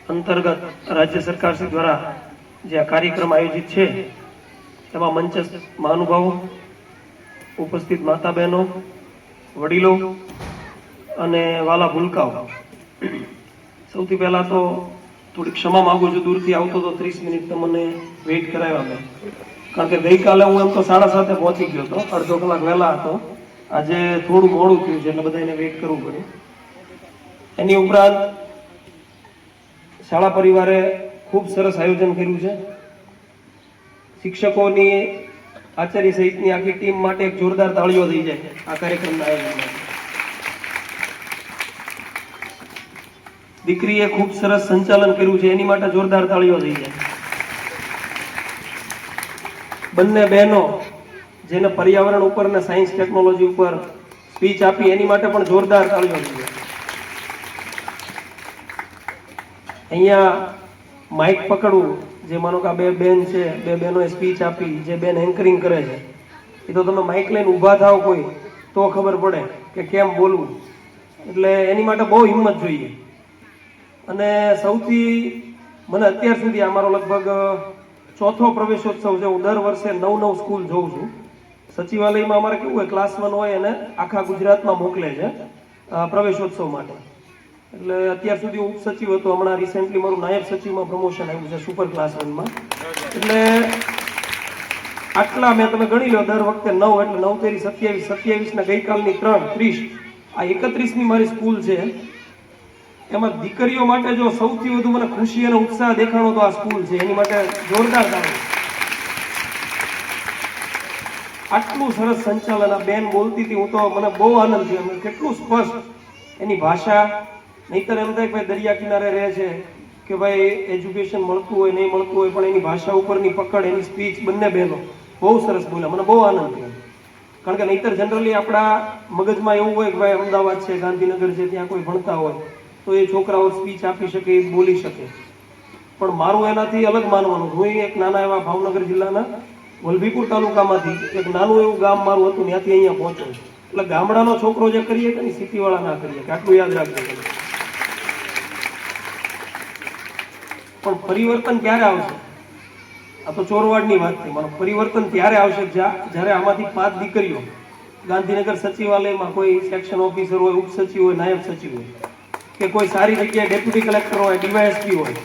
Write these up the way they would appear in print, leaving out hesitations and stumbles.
અંતર્ગત રાજ્ય સરકાર શ્રી દ્વારા જે આ કાર્યક્રમ આયોજિત છે એમાં મંચસ્થ મહાનુભાવો, ઉપસ્થિત માતા બહેનો, વડીલો અને વાલા ભૂલકાઓ, સૌથી પહેલા તો થોડી ક્ષમા માંગુ છું, દૂરથી આવતો તો 30 મિનિટ તમને વેઇટ કરાવ્યા મેં, કારણ કે ગઈકાલે હું એમ તો 7:30 પહોંચી ગયો હતો, અડધો કલાક વહેલા હતો. આજે થોડું મોડું થયું છે એટલે બધાને વેઇટ કરવું પડ્યું. એની ઉપરાંત શાળા પરિવારે ખૂબ સરસ આયોજન કર્યું છે. શિક્ષકોની, આચાર્ય સહિતની આખી ટીમ માટે એક જોરદાર તાળીઓ થઈ જાય આ કાર્યક્રમના આયોજનમાં. દીકરીએ ખૂબ સરસ સંચાલન કર્યું છે, એની માટે જોરદાર તાળીઓ થઈ જાય. બંને બહેનો જેને પર્યાવરણ ઉપર અને સાયન્સ ટેકનોલોજી ઉપર સ્પીચ આપી એની માટે પણ જોરદાર તાળીઓ થઈ જાય. અહીંયા માઇક પકડવું, જે માનો કે આ બે બેન છે, બે બહેનોએ સ્પીચ આપી, જે બેન એન્કરિંગ કરે છે, એ તો તમે માઇક લઈને ઊભા થાવ કોઈ તો ખબર પડે કે કેમ બોલવું, એટલે એની માટે બહુ હિંમત જોઈએ. અને સૌથી મને અત્યાર સુધી અમારો લગભગ 4થો પ્રવેશોત્સવ છે. હું દર વર્ષે 9 સ્કૂલ જોઉં છું. સચિવાલયમાં અમારે કેવું હોય, ક્લાસ 1 હોય અને આખા ગુજરાતમાં મોકલે છે પ્રવેશોત્સવ માટે. એટલે અત્યાર સુધી હું ઉપસચિવ હતો, હમણાં રિસેન્ટલી મારું નાયબ સચિવમાં પ્રમોશન આવ્યું છે સુપર ક્લાસ 1માં. એટલે આટલા મેં તમે ગણી લો, દર વખતે 9 એટલે 9 તેરી 27, 27 ને ગઈકાલની 3, 30, આ 31મી મારી સ્કૂલ છે. એમાં દીકરીઓ માટે જો સૌથી વધુ મને ખુશી અને ઉત્સાહ દેખાણો તો આ સ્કૂલ છે. એની માટે જોરદાર તાળી. આટલું સરસ સંચાલન આ બેન બોલતી હતી, હું તો મને બહુ આનંદ થયો. કેટલું સ્પષ્ટ એની ભાષા. નહીતર એમ થાય કે ભાઈ દરિયા કિનારે રહે છે કે ભાઈ એજ્યુકેશન મળતું હોય નહીં મળતું હોય, પણ એની ભાષા ઉપરની પકડ, એની સ્પીચ, બંને બહેનો બહુ સરસ બોલ્યા. મને બહુ આનંદ થયો. કારણ કે નહીતર જનરલી આપણા મગજમાં એવું હોય કે ભાઈ અમદાવાદ છે, ગાંધીનગર છે, ત્યાં કોઈ ભણતા હોય તો એ છોકરાઓ સ્પીચ આપી શકે, બોલી શકે. પણ મારું એનાથી અલગ માનવાનું. હું એક નાના એવા ભાવનગર જિલ્લાના વલભીપુર તાલુકામાંથી એક નાનું એવું ગામ મારું હતું, ત્યાંથી અહીંયા પહોંચ્યો. એટલે ગામડાનો છોકરો જે કરીએ કે સિટીવાળા ના કરીએ, આટલું યાદ રાખજો. પણ પરિવર્તન ક્યારે આવશે? આ તો ચોરવાડની વાત થઈ. મારું પરિવર્તન ત્યારે આવશે જ્યારે આમાંથી 5 દીકરીઓ ગાંધીનગર સચિવાલયમાં કોઈ સેક્શન ઓફિસર હોય, ઉપસચિવ હોય, નાયબ સચિવ હોય, કે કોઈ સારી જગ્યાએ ડેપ્યુટી કલેક્ટર હોય, ડીવાયએસપી હોય.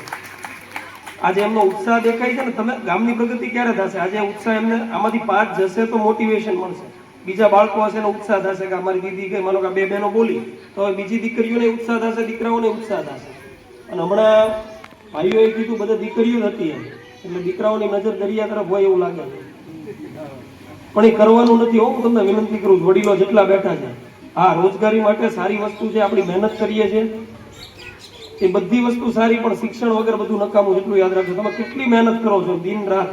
આજે એમનો ઉત્સાહ દેખાય છે ને, તમે ગામની પ્રગતિ ક્યારે થશે? આજે ઉત્સાહ એમને આમાંથી 5 જશે તો મોટિવેશન મળશે. બીજા બાળકો હશે ને ઉત્સાહ થશે કે અમારી દીદી ગઈ, માનો કે 2 બહેનો બોલી તો હવે બીજી દીકરીઓને ઉત્સાહ થશે, દીકરાઓને ઉત્સાહ થશે. અને હમણાં ભાઈઓએ કીધું બધા દીકરીઓ જ હતી એમ, એટલે દીકરાઓની નજર દરિયા તરફ હોય એવું લાગે. પણ એ કરવાનું નથી. હું તમને વિનંતી કરું છું, વડીલો જેટલા બેઠા છે, હા, રોજગારી માટે સારી વસ્તુ છે, આપણી મહેનત કરીએ છીએ એ બધી વસ્તુ સારી, પણ શિક્ષણ વગર બધું નકામું. જેટલું યાદ રાખજો, તમે કેટલી મહેનત કરો છો, દિન રાત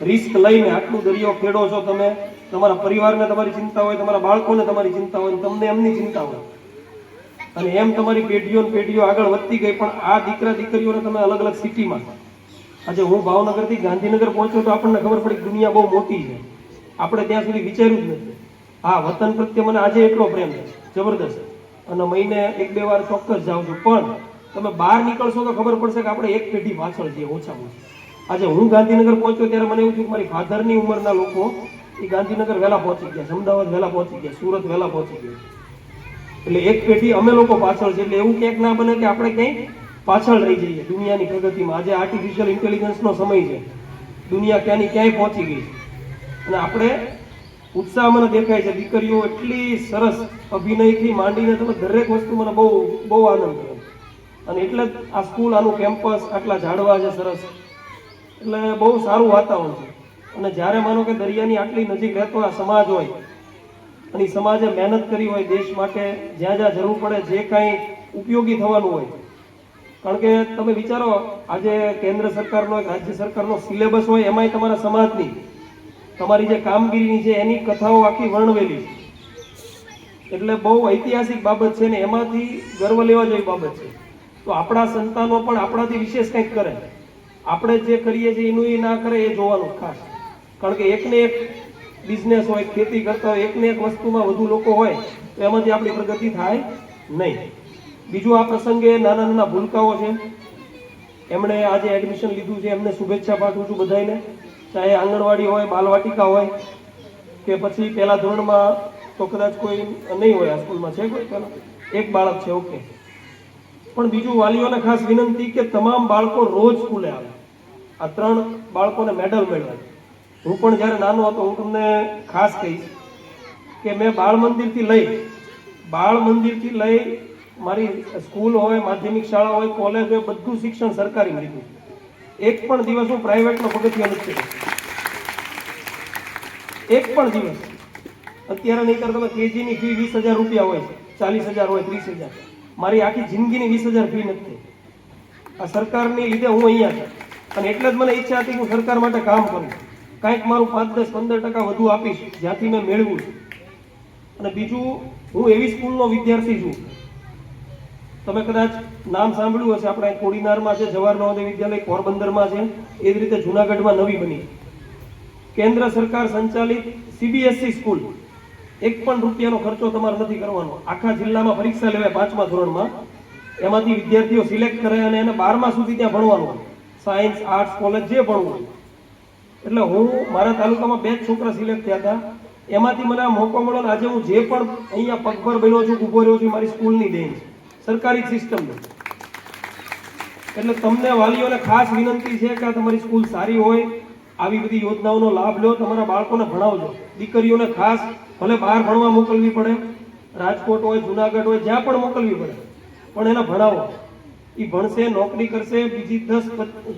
રિસ્ક લઈને આટલું દરિયો ખેડો છો તમે. તમારા પરિવારને તમારી ચિંતા હોય, તમારા બાળકોને તમારી ચિંતા હોય, તમને એમની ચિંતા હોય, અને એમ તમારી પેઢીઓ આગળ વધતી ગઈ. પણ આ દીકરા દીકરીઓને તમે અલગ અલગ સિટીમાં, આજે હું ભાવનગરથી ગાંધીનગર પહોંચ્યો તો આપણને ખબર પડી કે દુનિયા બહુ મોટી છે. આપણે ત્યાં સુધી વિચાર્યું જ નથી. હા, વતન પ્રત્યે મને આજે એટલો પ્રેમ છે, જબરદસ્ત. અને મહિને 1-2 વાર ચોક્કસ જાઉં છું. પણ તમે બહાર નીકળશો તો ખબર પડશે કે આપણે એક પેઢી પાછળ છીએ ઓછામાં ઓછા. આજે હું ગાંધીનગર પહોંચ્યો ત્યારે મને એવું થયું કે મારી ફાધરની ઉંમરના લોકો એ ગાંધીનગર વહેલા પહોંચી ગયા, અમદાવાદ વહેલા પહોંચી ગયા, સુરત વહેલા પહોંચી ગયા. એટલે એક પેઢી અમે લોકો પાછળ છે. એટલે એવું ક્યાંક ના બને કે આપણે ક્યાંય પાછળ રહી જઈએ દુનિયાની પ્રગતિમાં. આજે આર્ટિફિશિયલ ઇન્ટેલિજન્સનો સમય છે, દુનિયા ક્યાંની ક્યાંય પહોંચી ગઈ છે, અને આપણે ઉત્સાહ મને દેખાય છે. દીકરીઓ એટલી સરસ અભિનયથી માંડીને તમે દરેક વસ્તુ, મને બહુ બહુ આનંદ થયો. અને એટલે જ આ સ્કૂલ, આનું કેમ્પસ, આટલા ઝાડવા છે સરસ, એટલે બહુ સારું વાતાવરણ છે. અને જ્યારે માનો કે દરિયાની આટલી નજીક રહેતો આ સમાજ હોય અને સમાજે મહેનત કરી હોય દેશ માટે, જ્યાં જ્યાં જરૂર પડે, જે કાંઈ ઉપયોગી થવાનું હોય. કારણ કે તમે વિચારો, આજે કેન્દ્ર સરકારનો, રાજ્ય સરકારનો સિલેબસ હોય, એમાંય તમારા સમાજની, તમારી જે કામગીરીની છે એની કથાઓ આખી વર્ણવેલી છે. એટલે બહુ ઐતિહાસિક બાબત છે ને એમાંથી ગર્વ લેવા જેવી બાબત છે. તો આપણા સંતાનો પણ આપણાથી વિશેષ કંઈક કરે. આપણે જે કરીએ છીએ એનું એ ના કરે, એ જોવાનું ખાસ. કારણ કે એકને એક બિઝનેસ હોય, ખેતી કરતા હોય, એકને એક વસ્તુમાં વધુ લોકો હોય તો એમાંથી આપણી પ્રગતિ થાય નહીં. બીજું, આ પ્રસંગે નાના નાના ભૂલકાઓ છે, એમણે આજે એડમિશન લીધું છે એમને શુભેચ્છા પાઠવું છું બધાને, ચાહે આંગણવાડી હોય, બાલવાટિકા હોય કે પછી પહેલા ધોરણમાં તો કદાચ કોઈ નહીં હોય, આ સ્કૂલમાં છે કોઈ પહેલા એક બાળક છે, ઓકે. પણ બીજું વાલીઓને ખાસ વિનંતી કે તમામ બાળકો રોજ સ્કૂલે આવે. આ 3 બાળકોને મેડલ મેળવ્યા. હું પણ જ્યારે નાનો હતો, હું તમને ખાસ કહીશ કે મેં બાળ મંદિરથી લઈ મારી સ્કૂલ હોય, માધ્યમિક શાળા હોય, કોલેજ હોય, બધું શિક્ષણ સરકારી લીધું. એક પણ દિવસ હું પ્રાઇવેટનો પગથિયા નથી કર્યો, એક પણ દિવસ. અત્યારે નહીં તમે કેજીની ફી 20,000 રૂપિયા હોય, 40,000 હોય, 30,000. મારી આખી જિંદગીની 20,000 ફી નથી. આ સરકારની લીધે હું અહીંયા છું અને એટલે જ મને ઈચ્છા હતી કે હું સરકાર માટે કામ કરું, કાંઈક મારું 5, 10, 15% વધુ આપીશ જ્યાંથી મેં મેળવું છું. અને બીજું, હું એવી સ્કૂલનો વિદ્યાર્થી છું, તમે કદાચ નામ સાંભળ્યું હશે, આપણે કોડીનારમાં છે જવાહર નવોદય વિદ્યાલય, પોરબંદરમાં છે, એ જ રીતે જુનાગઢમાં નવી બની કેન્દ્ર સરકાર સંચાલિત CBSE સ્કૂલ. એક પણ રૂપિયાનો ખર્ચો તમારે નથી કરવાનો. આખા જિલ્લામાં પરીક્ષા લેવાય 5મા ધોરણમાં, એમાંથી વિદ્યાર્થીઓ સિલેક્ટ કરે અને એને 12મા સુધી ત્યાં ભણવાનું હોય, સાયન્સ, આર્ટ્સ, કોલેજ જે ભણવું હોય. એટલે હું મારા તાલુકામાં 2 જ છોકરા સિલેક્ટ થયા હતા, એમાંથી મને આ મોકો મળ્યો ને આજે હું જે પણ અહીંયા પગભર બન્યો છું, ઊભો રહ્યો છું, મારી સ્કૂલની દેન છે, સરકારી સિસ્ટમની. એટલે તમને વાલીઓને ખાસ વિનંતી છે કે તમારી સ્કૂલ સારી હોય, આવી બધી યોજનાઓનો લાભ લો, તમારા બાળકોને ભણાવજો. દીકરીઓને ખાસ ભલે બહાર ભણવા મોકલવી પડે, રાજકોટ હોય, જુનાગઢ હોય, જ્યાં પણ મોકલવી પડે, પણ એને ભણાવો. એ ભણશે, નોકરી કરશે, બીજી 10,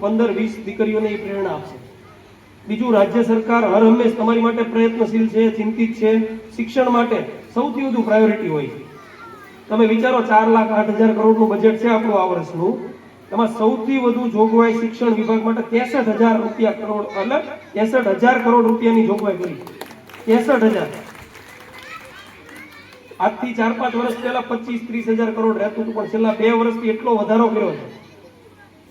15, 20 દીકરીઓને એ પ્રેરણા આપશે. બીજું, રાજ્ય સરકાર હર હંમેશ તમારી માટે પ્રયત્નશીલ છે, ચિંતિત છે. શિક્ષણ માટે સૌથી વધુ પ્રાયોરિટી હોય. તમે વિચારો 4,08,000 કરોડનું બજેટ છે આપણું આ વર્ષનું, એમાં સૌથી વધુ જોગવાઈ શિક્ષણ વિભાગ માટે 63,000 રૂપિયા કરોડ, એટલે 63,000 કરોડ રૂપિયાની જોગવાઈ કરી. 63,000. આજથી 4-5 વર્ષ પહેલા 25-30,000 કરોડ રહેતું હતું, પણ છેલ્લા 2 વર્ષથી એટલો વધારો કર્યો છે.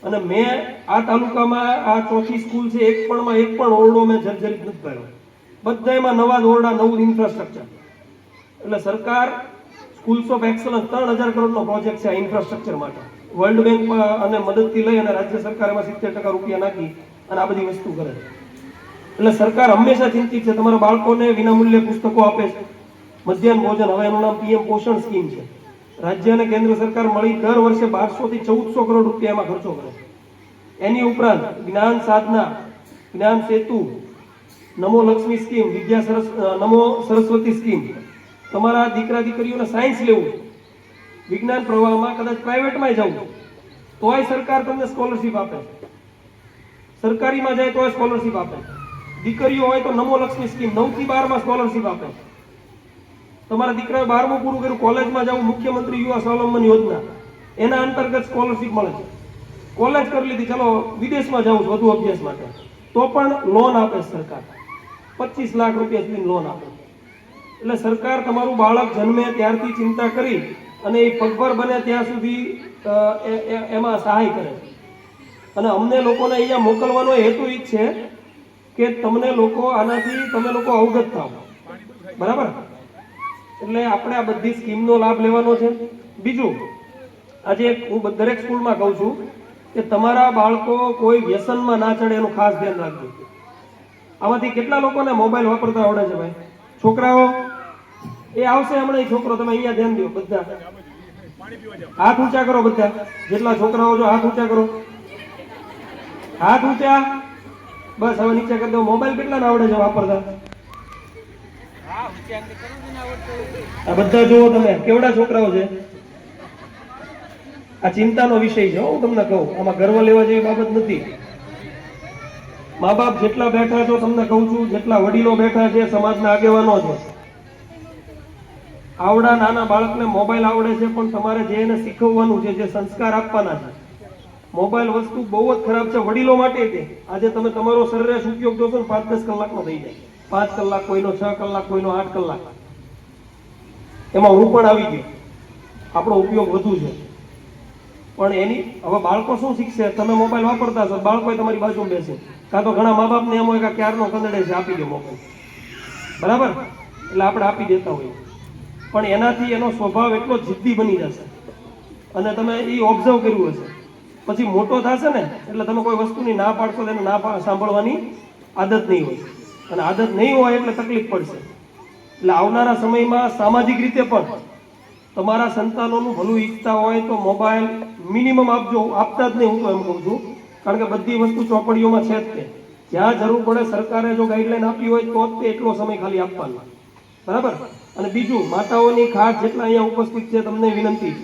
અને મેં આ તાલુકામાં આ 4થી સ્કૂલ છે, એક પણ ઓરડો મેં જર્જરિત નથી કર્યો. બધામાં નવા ઓરડા, નવું ઇન્ફ્રાસ્ટ્રક્ચર. એટલે સરકાર સ્કૂલ્સ ઓફ એક્સલન્સ 3,000 કરોડનો પ્રોજેક્ટ છે આ ઇન્ફ્રાસ્ટ્રક્ચર માટે. વર્લ્ડ બેંક અને મદદથી લઈ અને રાજ્ય સરકાર એમાં 70% રૂપિયા નાખી અને આ બધી વસ્તુ કરે છે. એટલે સરકાર હંમેશા ચિંતિત છે. તમારા બાળકોને વિનામૂલ્યે પુસ્તકો આપે છે, મધ્યાહન ભોજન, હવે એનું નામ PM પોષણ સ્કીમ છે. રાજ્ય અને કેન્દ્ર સરકાર મળી દર વર્ષે 1200 થી 1400 કરોડ રૂપિયામાં ખર્ચો કરે. એની ઉપરાંત જ્ઞાન સાધના, જ્ઞાન સેતુ, નમો લક્ષ્મી સ્કીમ, નમો સરસ્વતી સ્કીમ. તમારા દીકરા દીકરીઓને સાયન્સ લેવું, વિજ્ઞાન પ્રવાહમાં કદાચ પ્રાઇવેટમાં જવું તોય સરકાર તમને સ્કોલરશિપ આપે. સરકારીમાં જાય તોય સ્કોલરશિપ આપે. દીકરીઓ હોય તો નમો લક્ષ્મી સ્કીમ 9 થી 12માં સ્કોલરશિપ આપે. તમારા દીકરાએ 12મું પૂરું કર્યું, કોલેજમાં જવું, મુખ્યમંત્રી યુવા સ્વાવલંબન યોજના, એના અંતર્ગત સ્કોલરશિપ મળે છે. કોલેજ કરી લીધી, ચલો વિદેશમાં જવું છે વધુ અભ્યાસ માટે, તો પણ લોન આપે સરકાર, 25 લાખ રૂપિયા સુધીની લોન આપે. એટલે સરકાર તમારું બાળક જન્મે ત્યારથી ચિંતા કરી અને એ પગભર બને ત્યાં સુધી એમાં સહાય કરે. અને અમને લોકોને અહીંયા મોકલવાનો હેતુ એ જ છે કે તમને લોકો આનાથી તમે લોકો અવગત થાવ, બરાબર? એટલે આપણે આ બધી સ્કીમનો લાભ લેવાનો છે. બીજું, આજે હું દરેક સ્કૂલમાં કહું છું કે તમારા બાળકો કોઈ વ્યસનમાં ના ચડે એનું ખાસ ધ્યાન રાખજો. આમાંથી કેટલા લોકોને મોબાઈલ વાપરતા આવડે છે ભાઈ? છોકરાઓ એ આવશે હમણાં, એ છોકરો, તમે અહીંયા ધ્યાન દો બધા, હાથ ઊંચા કરો બધા, જેટલા છોકરાઓ છો હાથ ઊંચા કરો, હાથ ઊંચા, બસ હવે નીચે કરી દો. મોબાઈલ કેટલાને આવડે છે વાપરતા? આ બધા જુઓ તમે કેવડા છોકરાઓ છે. આ ચિંતાનો વિષય છે, હું તમને કહું, આમાં ગર્વ લેવા જેવી બાબત નથી. મા બાપ જેટલા બેઠા છો, તમને કહું છું, જેટલા વડીલો બેઠા છે, સમાજના આગેવાનો છે, આવડા નાના બાળકને મોબાઈલ આવડે છે, પણ તમારે જે એને શીખવવાનું છે, જે સંસ્કાર આપવાના છે, મોબાઈલ વસ્તુ બહુ જ ખરાબ છે વડીલો માટે. તે આજે તમે તમારો સરેરાશ ઉપયોગ જોશો ને 5-10 કલાકનો થઈ જાય. 5 કલાક, કોઈનો 6 કલાક, કોઈનો 8 કલાક. એમાં હું પણ આવી ગયો, આપણો ઉપયોગ વધુ છે. પણ એની હવે બાળકો શું શીખશે? તમે મોબાઈલ વાપરતા હશો, બાળકો તમારી બાજુમાં બેસે, કાં તો ઘણા મા બાપને એમ હોય કે ક્યારનો કંદડે છે, આપી દો મોબાઈલ, બરાબર? એટલે આપણે આપી દેતા હોઈએ, પણ એનાથી એનો સ્વભાવ એટલો જિદ્દી બની જશે. અને તમે એ ઓબ્ઝર્વ કર્યું હશે પછી મોટો થશે ને એટલે તમે કોઈ વસ્તુની ના પાડશો તો એને સાંભળવાની આદત નહીં હોય, અને આદત નહીં હોય એટલે તકલીફ પડશે. એટલે આવનારા સમયમાં સામાજિક રીતે પણ તમારા સંતાનોનું ભલું ઈચ્છતા હોય તો મોબાઈલ મિનિમમ આપજો, આપતા જ નહીં હું તો એમ કહું છું. કારણ કે બધી વસ્તુ ચોપડીઓમાં છે જ તે, જ્યાં જરૂર પડે સરકારે જો ગાઈડલાઈન આપી હોય તો જ તે એટલો સમય ખાલી આપવાનો, બરાબર. અને બીજું, માતાઓની ખાસ જેટલા અહીંયા ઉપસ્થિત છે તમને વિનંતી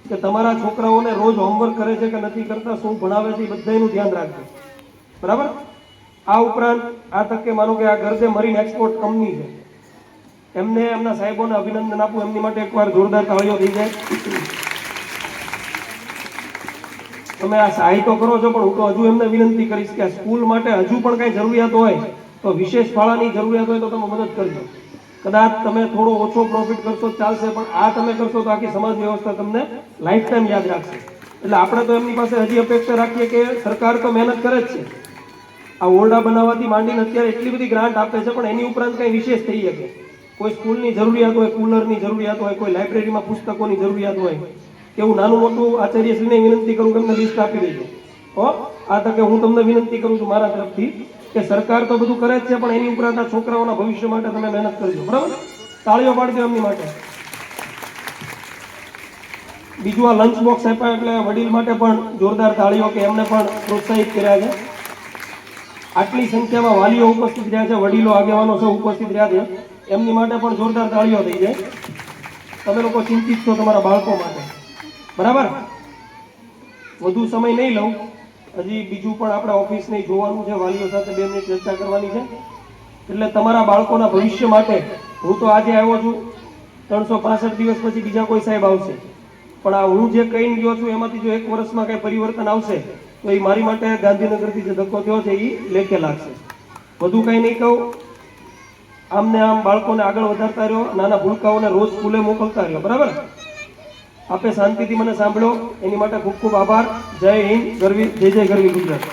કે તમારા છોકરાઓને રોજ હોમવર્ક કરે છે કે નથી કરતા, શું ભણાવે છે, એ બધાનું ધ્યાન રાખજો, બરાબર. આ ઉપરાંત આ તકે માનો કે આ ગરદે મરીન એક્સપોર્ટ કંપની છે, એમને એમના સાહેબોને અભિનંદન આપું, એમની માટે એકવાર જોરદાર તાળીઓ થઈ જાય. તમે આ સહાય તો કરો છો, પણ હું તો હજુ એમને વિનંતી કરીશ કે સ્કૂલ માટે હજુ પણ કઈ જરૂરિયાત હોય તો વિશેષ ફાળાની જરૂરિયાત હોય તો તમે મદદ કરજો. કદાચ તમે થોડો ઓછો પ્રોફિટ કરશો ચાલશે, પણ આ તમે કરશો તો આખી સમાજ વ્યવસ્થા તમને લાઈફ ટાઈમ યાદ રાખશે. એટલે આપણે તો એમની પાસે હજી અપેક્ષા રાખીએ કે સરકાર તો મહેનત કરે જ છે, આ ઓરડા બનાવવાથી માંડીને અત્યારે એટલી બધી ગ્રાન્ટ આપે છે, પણ એની ઉપરાંત કંઈ વિશેષ થઈ શકે. કોઈ સ્કૂલની જરૂરિયાત હોય, કુલરની જરૂરિયાત હોય, કોઈ લાઇબ્રેરીમાં પુસ્તકોની જરૂરિયાત હોય, એવું નાનું મોટું આચાર્યશ્રીને વિનંતી કરું કે એમને લિસ્ટ આપી દેજો. આ તકે હું તમને વિનંતી કરું છું મારા તરફથી કે સરકાર તો બધું કરે જ છે, પણ એની ઉપરાંત આ છોકરાઓના ભવિષ્ય માટે તમે મહેનત કરજો, બરાબર. તાળીઓ પાડજો એમની માટે. બીજું, આ લંચ બોક્સ આપ્યા એટલે વડીલ માટે પણ જોરદાર તાળીઓ કે એમને પણ પ્રોત્સાહિત કર્યા છે. આટલી સંખ્યામાં વાલીઓ ઉપસ્થિત રહ્યા છે, વડીલો આગેવાનો સૌ ઉપસ્થિત રહ્યા છે, એમની માટે પણ જોરદાર તાળીઓ થઈ જાય. તમે લોકો ચિંતિત છો તમારા બાળકો માટે, બરાબર. વધુ સમય નહીં લઉં, હજી બીજું પણ આપણે ઓફિસને જોવાનું છે, વાલીઓ સાથે 2 મિનિટ ચર્ચા કરવાની છે. એટલે તમારા બાળકોના ભવિષ્ય માટે હું તો આજે આવ્યો છું, 365 દિવસ પછી બીજા કોઈ સાહેબ આવશે, પણ આ હું જે કહીને ગયો છું એમાંથી જો 1 વર્ષમાં કંઈ પરિવર્તન આવશે તો એ મારી માટે ગાંધીનગરથી જે ધક્કો થયો છે એ લેખે લાગશે. વધુ કંઈ નહીં કહું, આમને આમ બાળકોને આગળ વધારતા રહ્યો, નાના ભૂલકાઓને રોજ સ્કૂલે મોકલતા રહ્યો, બરાબર. આપે શાંતિથી મને સાંભળ્યો એની માટે ખૂબ ખૂબ આભાર. જય હિન્દ, ગરવી, જય જય ગરવી ગુજરાત.